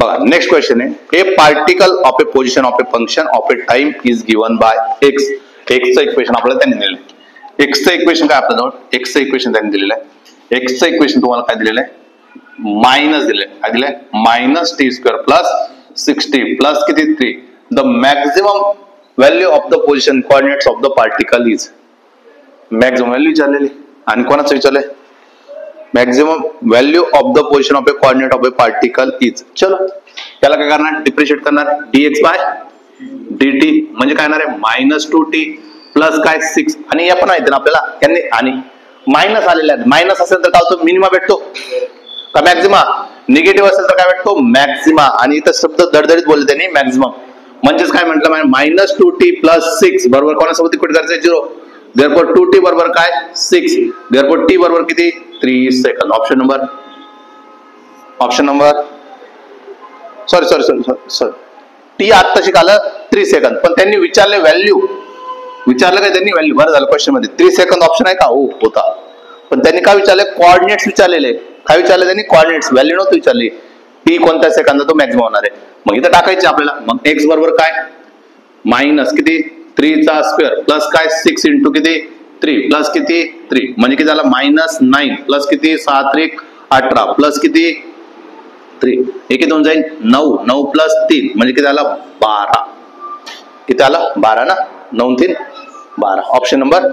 बघा next question आहे, a particle of a position of a function of a time is given by x. एक्सचं equation आपल्याला त्यांनी दिलेलं आहे. एक्सचं इक्वेशन काय आपल्याजवळ, एक्सचं इक्वेशन त्यांनी दिलेलं आहे. एक्सचं इक्वेशन तुम्हाला काय दिलेलं आहे, मायनस दिलंय. काय दिलंय, minus t square plus 60 plus किती 3. The maximum value of the position coordinates of the particle is. Maximum value विचारलेली आणि कोणाचं विचारलंय, maximum value of the position of a coordinate of a particle is. चलो त्याला काय करणार, डिफरन्शिएट करणार, dx बाय dt म्हणजे काय येणार आहे, -2t प्लस काय 6. आणि या पण माहिती ना आपल्याला यांनी, आणि मायनस आलेले आहेत. मायनस असेल तर काय होतो, मिनिमा भेटतो का मॅक्झिमा, निगेटिव्ह असेल तर काय भेटतो, मॅक्झिमा. आणि इथं शब्द दडदडीत बोलले त्यांनी मॅक्झिमम, म्हणजेच काय म्हटलं, -2t प्लस 6 बरोबर कोणासोबत इक्वेट करायचं, 0. देअरफॉर 2t बरोबर काय 6, देअरफॉर t बरोबर किती 3 second. Option number sorry T आता शिकालं 3 सेकंद, पण त्यांनी विचारले व्हॅल्यू, विचारलं काय त्यांनी व्हॅल्यू, बरं झालं क्वेश्चन मध्ये 3 सेकंद ऑप्शन आहे का, हो होता. पण त्यांनी काय विचारले, कोऑर्डिनेट्स विचारलेले. काय विचारले त्यांनी, कोऑर्डिनेट्स, व्हॅल्यू नव्हती विचारली. टी कोणत्या सेकंदात तो मॅक्झिमम होणार आहे. मग इथं टाकायचे आपल्याला. मग एक्स बरोबर काय, मायनस किती 3 चा स्क्वेअर प्लस काय 6 इंटू किती 3 प्लस किती 3 म्हणजे किती झाला, -9 प्लस किती 6 18 प्लस किती 3. हे किती होऊन जाईल, 9 प्लस 3 म्हणजे किती झाला 12. किती आला 12 ना, 9 3 12. Option number